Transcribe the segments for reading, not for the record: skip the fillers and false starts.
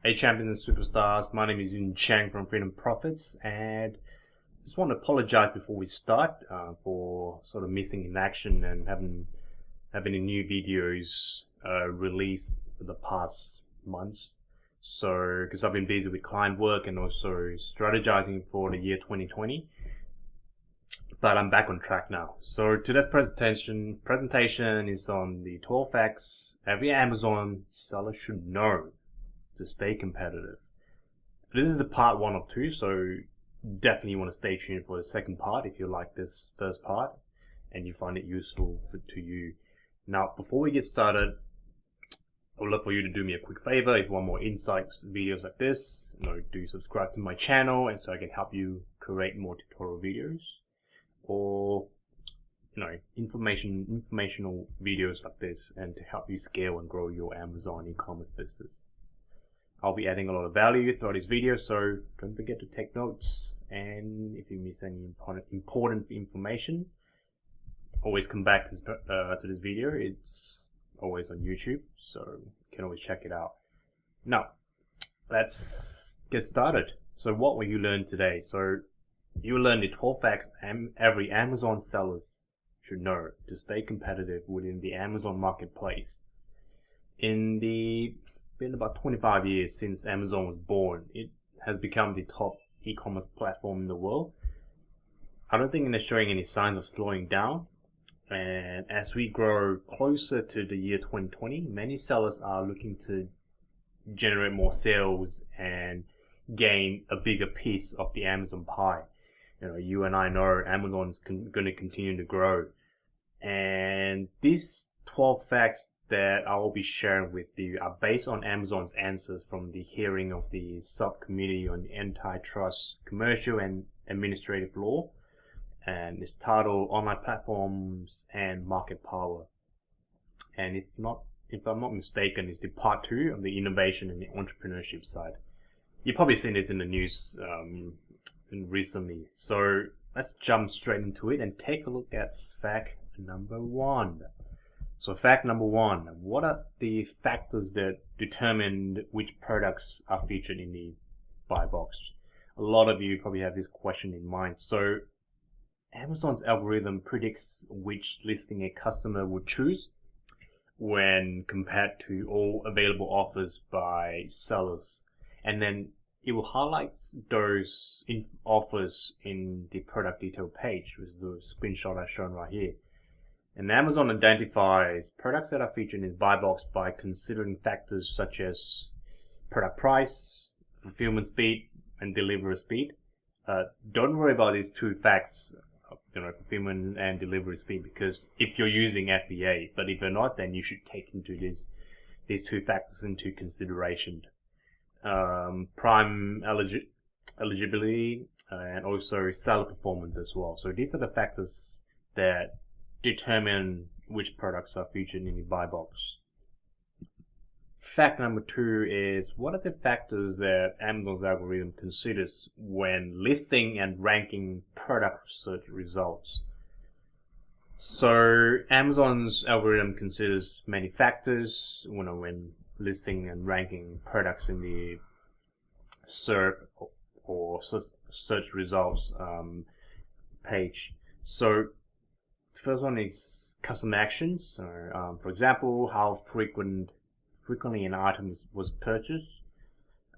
Hey champions and superstars, my name is Eugene from Freedom Profits, and just want to apologize before we start for sort of missing in action and having any new videos released for the past months. So because I've been busy with client work and also strategizing for the year 2020, but I'm back on track now. So today's presentation is on the 12 facts every Amazon seller should know to stay competitive. This is the part 1 of 2, so definitely want to stay tuned for the second part if you like this first part and you find it useful to you. Now, before we get started, I would love for you to do me a quick favor. If you want more insights videos like this, do subscribe to my channel, and so I can help you create more tutorial videos or informational videos like this, and to help you scale and grow your Amazon e-commerce business. I'll be adding a lot of value throughout this video, so don't forget to take notes. And if you miss any important information, always come back to this video. It's always on YouTube, so you can always check it out. Now, let's get started. So what will you learn today? So you will learn the 12 facts every Amazon sellers should know to stay competitive within the Amazon marketplace. It's been about 25 years since Amazon was born. It has become the top e-commerce platform in the world. I don't think it's showing any signs of slowing down. And as we grow closer to the year 2020, many sellers are looking to generate more sales and gain a bigger piece of the Amazon pie. You and I know Amazon is going to continue to grow. And these 12 facts that I will be sharing with you are based on Amazon's answers from the hearing of the subcommittee on antitrust, commercial and administrative law, and it's titled Online Platforms and Market Power. And if I'm not mistaken, it's the part 2 of the innovation and the entrepreneurship side. You've probably seen this in the news recently. So let's jump straight into it and take a look at fact number 1. So fact number 1, what are the factors that determine which products are featured in the buy box? A lot of you probably have this question in mind. So Amazon's algorithm predicts which listing a customer would choose when compared to all available offers by sellers. And then it will highlight those offers in the product detail page, which is the screenshot I've shown right here. And Amazon identifies products that are featured in buy box by considering factors such as product price, fulfillment speed, and delivery speed. Don't worry about these 2 facts, fulfillment and delivery speed, because if you're using FBA, but if you're not, then you should take into these 2 factors into consideration. Prime eligibility and also seller performance as well. So these are the factors that determine which products are featured in the buy box. Fact number 2 is, what are the factors that Amazon's algorithm considers when listing and ranking product search results? So Amazon's algorithm considers many factors when listing and ranking products in the SERP or search results page. So the first one is custom actions. So, for example, how frequently an item was purchased.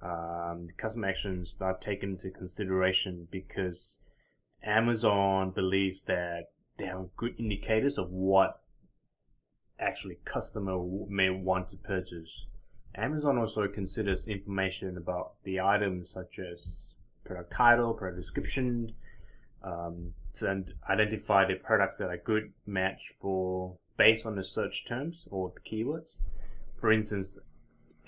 The custom actions are taken into consideration because Amazon believes that they are good indicators of what actually customer may want to purchase. Amazon also considers information about the items such as product title, product description, to identify the products that are good match for based on the search terms or the keywords. For instance,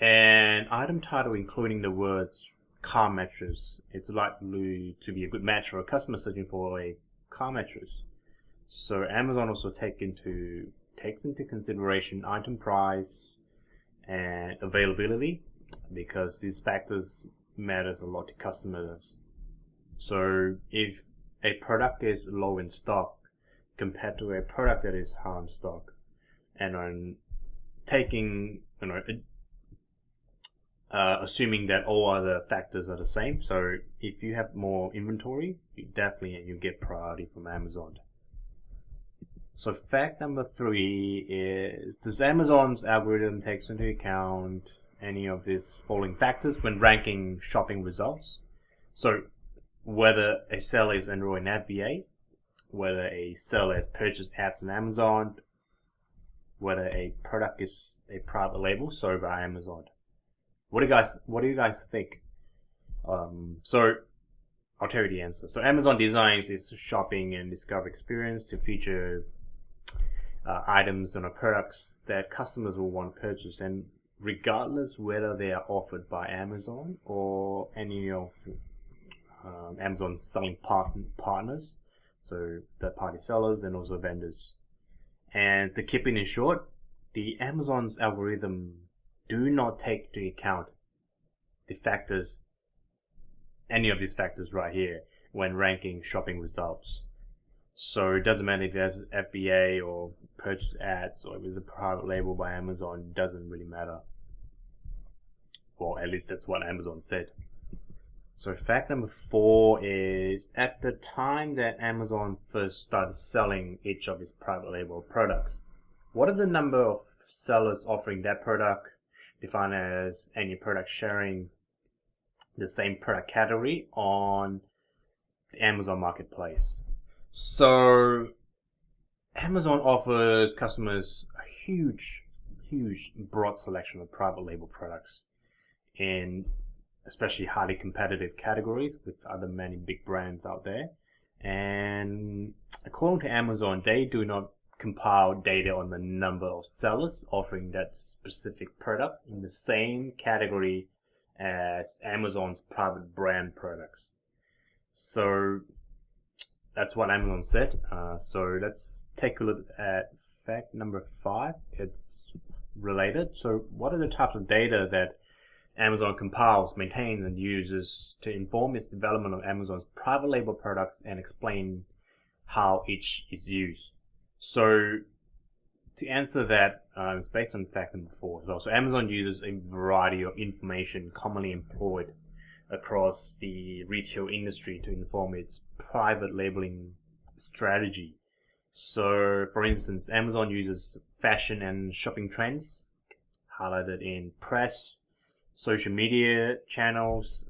an item title including the words car mattress, it's likely to be a good match for a customer searching for a car mattress. So Amazon also takes into consideration item price and availability, because these factors matters a lot to customers. So if a product is low in stock compared to a product that is high in stock, and on taking assuming that all other factors are the same. So if you have more inventory, you get priority from Amazon. So fact number 3 is, does Amazon's algorithm takes into account any of these following factors when ranking shopping results? So whether a seller is enrolled in FBA, whether a seller has purchased ads on Amazon, whether a product is a private label sold by Amazon. What do you guys think? So I'll tell you the answer. So Amazon designs its shopping and discovery experience to feature items and products that customers will want to purchase, and regardless whether they are offered by Amazon or any of Amazon's selling partners, so third-party sellers and also vendors. And to keep it in short, the Amazon's algorithm do not take into account the factors, any of these factors right here, when ranking shopping results. So it doesn't matter if it has FBA or purchase ads or if it's a private label by Amazon, it doesn't really matter. Well, at least that's what Amazon said. So fact number 4 is, at the time that Amazon first started selling each of its private label products, what are the number of sellers offering that product, defined as any product sharing the same product category on the Amazon marketplace? So Amazon offers customers a huge broad selection of private label products in especially highly competitive categories with other many big brands out there. And according to Amazon, they do not compile data on the number of sellers offering that specific product in the same category as Amazon's private brand products. So that's what Amazon said. So let's take a look at fact number 5. It's related. So what are the types of data that Amazon compiles, maintains, and uses to inform its development of Amazon's private label products and explain how each is used? So to answer that, it's based on fact number 4 as well. So Amazon uses a variety of information commonly employed across the retail industry to inform its private labeling strategy. So for instance, Amazon uses fashion and shopping trends highlighted in press, social media channels,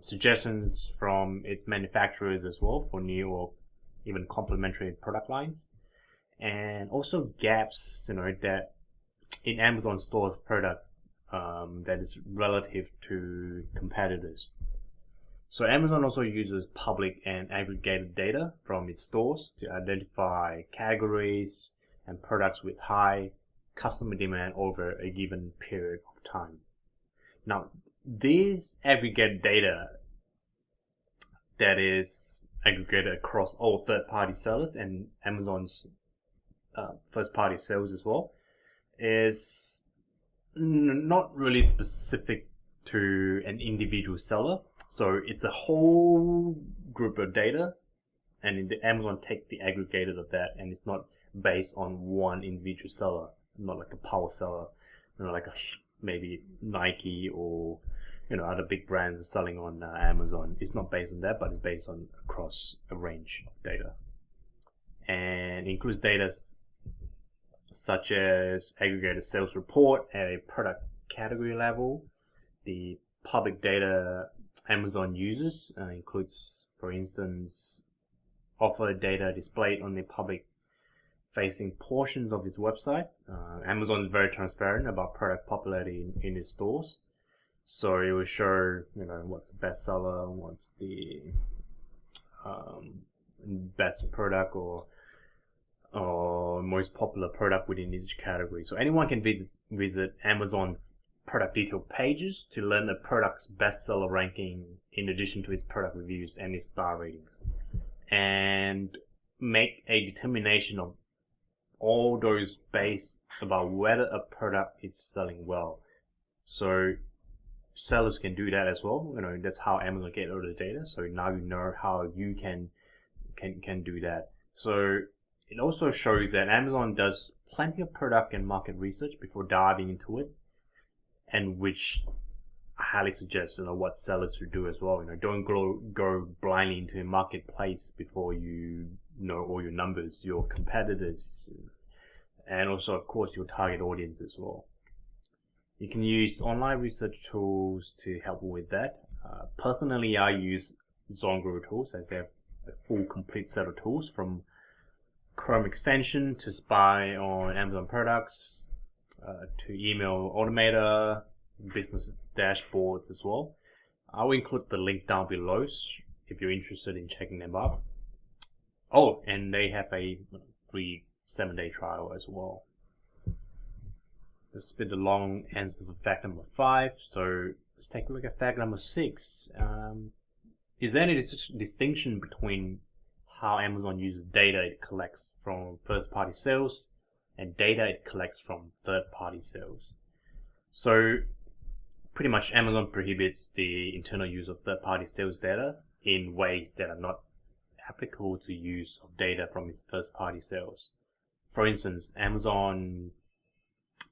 suggestions from its manufacturers as well for new or even complementary product lines, and also gaps, that in Amazon store's product that is relative to competitors. So Amazon also uses public and aggregated data from its stores to identify categories and products with high customer demand over a given period of time. Now, this aggregated data that is aggregated across all third-party sellers and Amazon's first-party sales as well is not really specific to an individual seller. So it's a whole group of data, and Amazon take the aggregated of that, and it's not based on one individual seller, not like a power seller, like maybe Nike or other big brands are selling on Amazon. It's not based on that, but it's based on across a range of data, and includes data such as aggregated sales report at a product category level. The public data Amazon uses includes, for instance, offer data displayed on the public facing portions of its website. Amazon is very transparent about product popularity in its stores, so it will show what's the best seller, what's the best product or most popular product within each category. So anyone can visit Amazon's product detail pages to learn the product's bestseller ranking in addition to its product reviews and its star ratings, and make a determination of all those based about whether a product is selling well. So sellers can do that as well. That's how Amazon get all the data. So now you know how you can do that. So it also shows that Amazon does plenty of product and market research before diving into it, and which I highly suggest what sellers should do as well. Don't go blindly into a marketplace before you know all your numbers, your competitors, and also of course your target audience as well. You can use online research tools to help with that. Personally, I use ZonGuru tools, as they have a full complete set of tools, from Chrome extension to spy on Amazon products, to email automator, business dashboards as well. I will include the link down below if you're interested in checking them out. Oh, and they have a free 7-day trial as well. This has been the long answer for fact number 5. So let's take a look at fact number 6. Is there any distinction between how Amazon uses data it collects from first-party sales and data it collects from third-party sales? So pretty much Amazon prohibits the internal use of third-party sales data in ways that are not applicable to use of data from its first-party sales. For instance, Amazon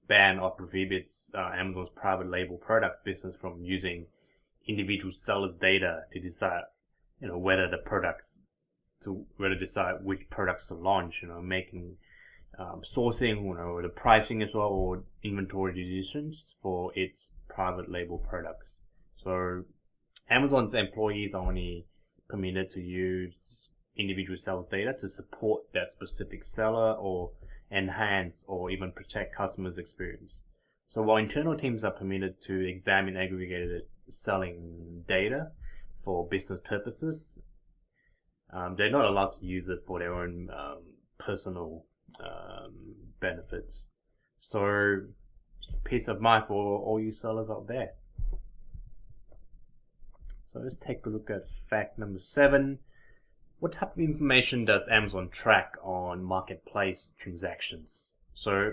ban or prohibits Amazon's private label product business from using individual sellers' data to decide, whether decide which products to launch, making sourcing, or the pricing as well, or inventory decisions for its private label products. So Amazon's employees are only permitted to use individual sales data to support that specific seller or enhance or even protect customers' experience. So while internal teams are permitted to examine aggregated selling data for business purposes, they're not allowed to use it for their own personal benefits. So peace of mind for all you sellers out there. So let's take a look at fact number 7. What type of information does Amazon track on marketplace transactions? So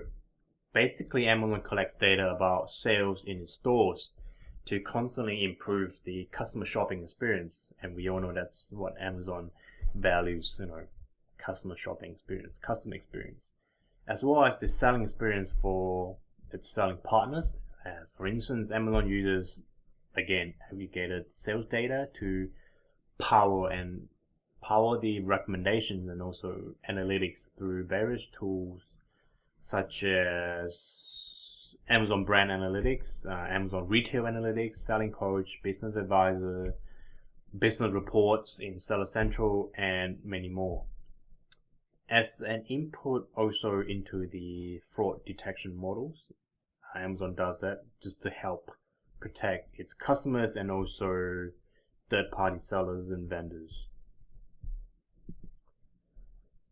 basically, Amazon collects data about sales in its stores to constantly improve the customer shopping experience. And we all know that's what Amazon values, customer shopping experience, customer experience, as well as the selling experience for its selling partners. For instance, Amazon uses, again, aggregated sales data to power the recommendations and also analytics through various tools such as Amazon Brand Analytics, Amazon Retail Analytics, Selling Coach, Business Advisor, Business Reports in Seller Central, and many more. As an input also into the fraud detection models, Amazon does that just to help protect its customers and also third-party sellers and vendors.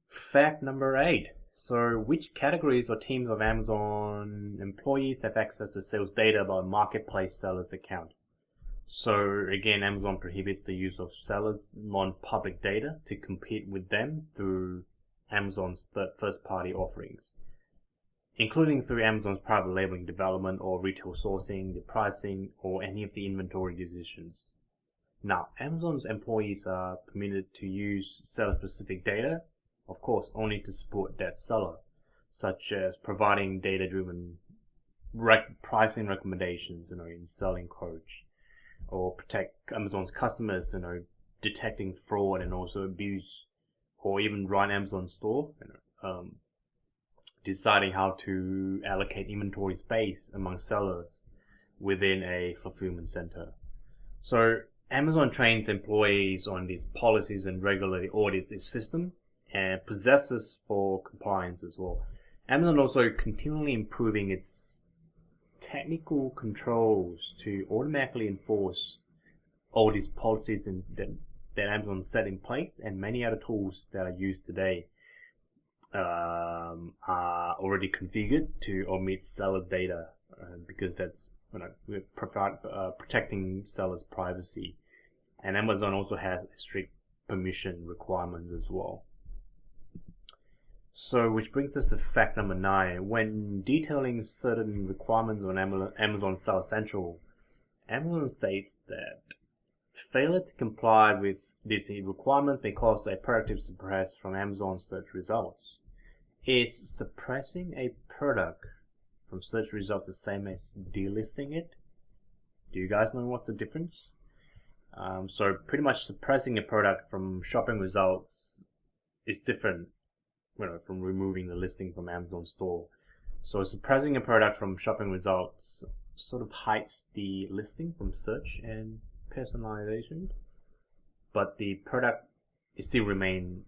Fact number 8. So which categories or teams of Amazon employees have access to sales data about a marketplace seller's account? So again, Amazon prohibits the use of sellers' non-public data to compete with them through Amazon's first-party offerings, including through Amazon's private labeling development or retail sourcing, the pricing, or any of the inventory decisions. Now, Amazon's employees are permitted to use seller-specific data, of course, only to support that seller, such as providing data-driven pricing recommendations, in Selling Coach, or protect Amazon's customers, detecting fraud and also abuse, or even run Amazon store, deciding how to allocate inventory space among sellers within a fulfillment center. So Amazon trains employees on these policies and regularly audits its system and possesses for compliance as well. Amazon also continually improving its technical controls to automatically enforce all these policies that Amazon set in place, and many other tools that are used today are already configured to omit seller data, because that's we're protecting sellers' privacy. And Amazon also has strict permission requirements as well. So, which brings us to fact number 9. When detailing certain requirements on Amazon Seller Central, Amazon states that failure to comply with these requirements may cause a product to be suppressed from Amazon search results. Is suppressing a product from search results the same as delisting it? Do you guys know what's the difference? So pretty much suppressing a product from shopping results is different, from removing the listing from Amazon store. So suppressing a product from shopping results sort of hides the listing from search and personalization, but the product still remain,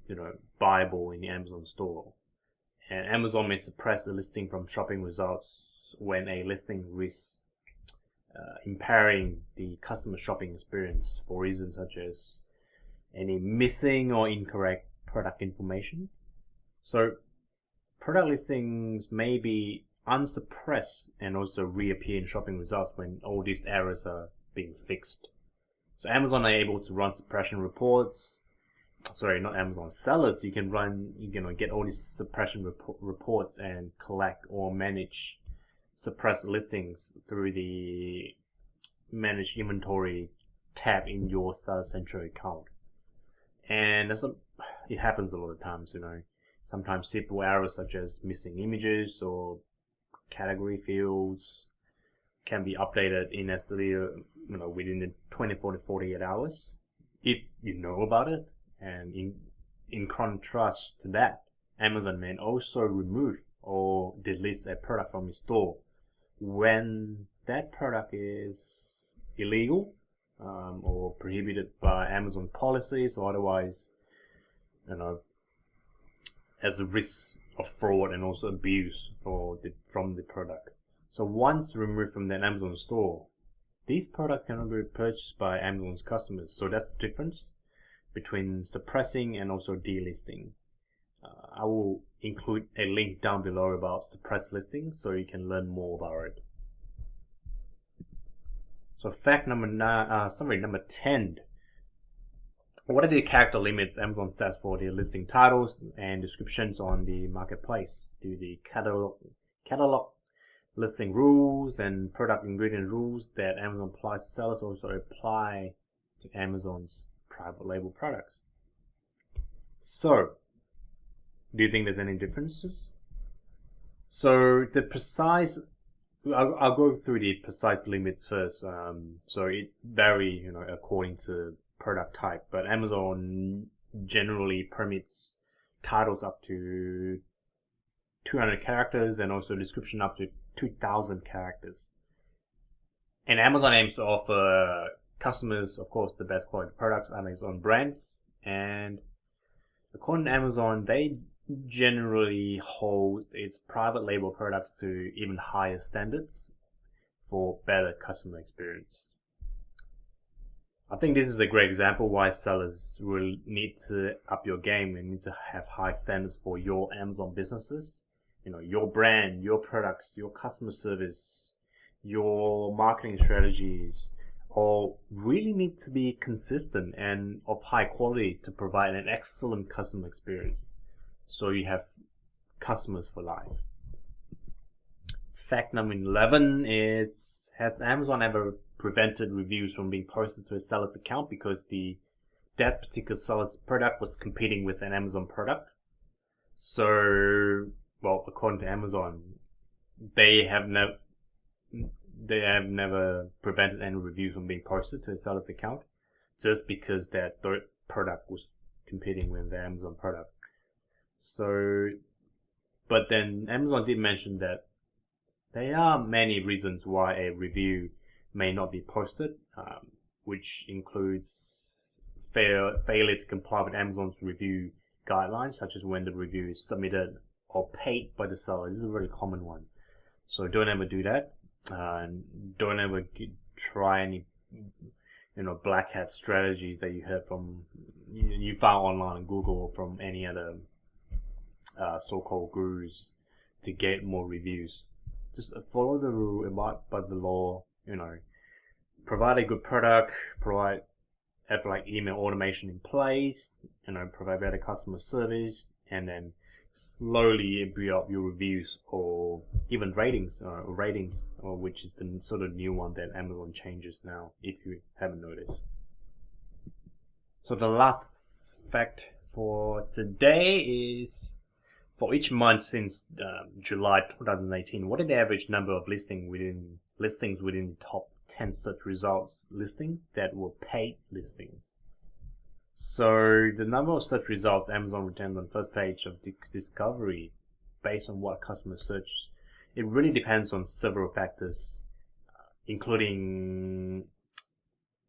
buyable in the Amazon store. And Amazon may suppress the listing from shopping results when a listing risks impairing the customer shopping experience for reasons such as any missing or incorrect product information. So product listings may be unsuppressed and also reappear in shopping results when all these errors are being fixed. So Amazon are able to run suppression reports. Sorry, not Amazon. Sellers, you can get all these suppression reports and collect or manage suppressed listings through the manage inventory tab in your Seller Central account. And it happens a lot of times, Sometimes simple errors such as missing images or category fields can be updated in as little, within the 24 to 48 hours if you know about it. And in contrast to that, Amazon may also remove or delete a product from its store when that product is illegal or prohibited by Amazon policies or otherwise, as a risk of fraud and also abuse from the product. So once removed from the Amazon store, these products cannot be purchased by Amazon's customers. So that's the difference between suppressing and also delisting. I will include a link down below about suppressed listings so you can learn more about it. So fact number 10. What are the character limits Amazon sets for the listing titles and descriptions on the marketplace? Do the catalog listing rules and product ingredient rules that Amazon applies to sellers also apply to Amazon's private label products? So, do you think there's any differences? So I'll go through the precise limits first. So it varies, according to product type, but Amazon generally permits titles up to 200 characters and also description up to 2,000 characters. And Amazon aims to offer customers, of course, the best quality products on its own brands. And according to Amazon, they generally hold its private label products to even higher standards for better customer experience. I think this is a great example why sellers will need to up your game and need to have high standards for your Amazon businesses. Your brand, your products, your customer service, your marketing strategies all really need to be consistent and of high quality to provide an excellent customer experience. So you have customers for life. Fact number 11 is, has Amazon ever prevented reviews from being posted to a seller's account because that particular seller's product was competing with an Amazon product? So, according to Amazon, they have never prevented any reviews from being posted to a seller's account just because that third product was competing with the Amazon product. So, but then Amazon did mention that there are many reasons why a review may not be posted, which includes failure to comply with Amazon's review guidelines, such as when the review is submitted or paid by the seller. This is a very common one. So don't ever do that. Don't ever try any, black hat strategies that you heard from, you found online on Google or from any other so-called gurus to get more reviews. Just follow the rule, abide by the law, provide a good product, have email automation in place, provide better customer service, and then slowly build up your reviews or even ratings, which is the sort of new one that Amazon changes now, if you haven't noticed. So the last fact for today is, for each month since July 2018, what is the average number of listings within the top 10 search results listings that were paid listings. So the number of search results Amazon returns on first page of discovery based on what customers search, it really depends on several factors, including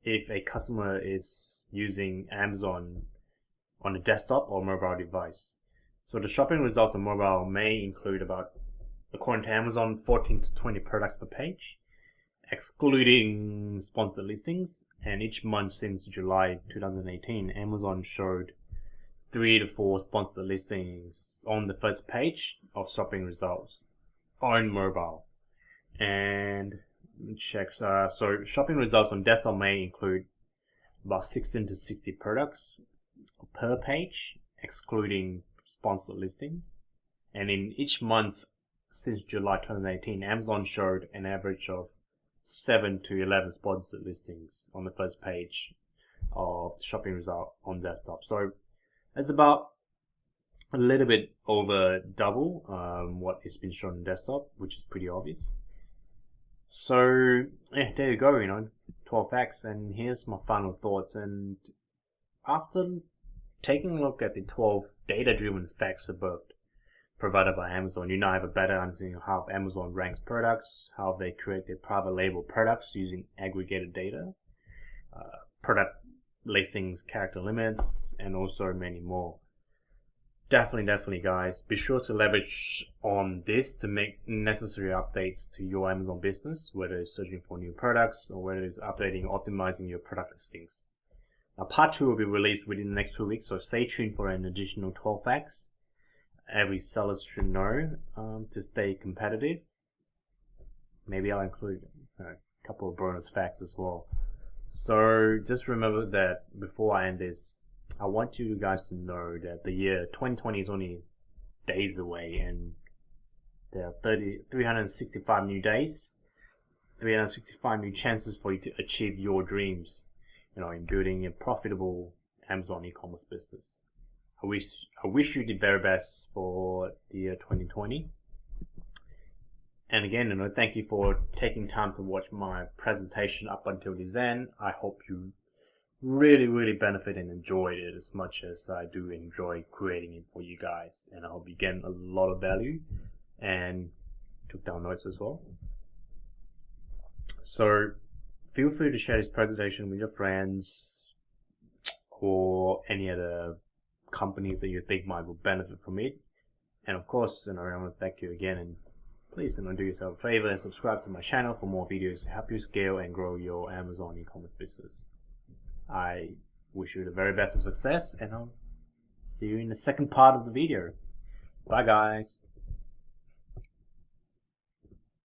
if a customer is using Amazon on a desktop or mobile device. So the shopping results on mobile may include about, according to Amazon, 14 to 20 products per page, excluding sponsored listings. And each month since July 2018, Amazon showed 3 to 4 sponsored listings on the first page of shopping results on mobile. And check, so shopping results on desktop may include about 16 to 60 products per page, excluding sponsored listings. And in each month since July 2018, Amazon showed an average of 7 to 11 sponsored listings on the first page of the shopping result on desktop. So it's about a little bit over double what is been shown on desktop, which is pretty obvious. So yeah, there you go, 12 facts, and here's my final thoughts. And after taking a look at the 12 data-driven facts above provided by Amazon, you now have a better understanding of how Amazon ranks products, how they create their private label products using aggregated data, product listings, character limits, and also many more. Definitely guys, be sure to leverage on this to make necessary updates to your Amazon business, whether it's searching for new products or whether it's updating or optimizing your product listings. Now, part 2 will be released within the next 2 weeks, so stay tuned for an additional 12 facts every seller should know to stay competitive. Maybe I'll include a couple of bonus facts as well. So just remember that before I end this, I want you guys to know that the year 2020 is only days away, and there are 365 new days, 365 new chances for you to achieve your dreams, in building a profitable Amazon e-commerce business. I wish you the very best for the year 2020. And again, thank you for taking time to watch my presentation up until this end. I hope you really benefit and enjoyed it as much as I do enjoy creating it for you guys. And I hope you get a lot of value and took down notes as well. So feel free to share this presentation with your friends or any other companies that you think might benefit from it. And of course, I want to thank you again, and please do yourself a favor and subscribe to my channel for more videos to help you scale and grow your Amazon e-commerce business. I wish you the very best of success, and I'll see you in the second part of the video. Bye guys.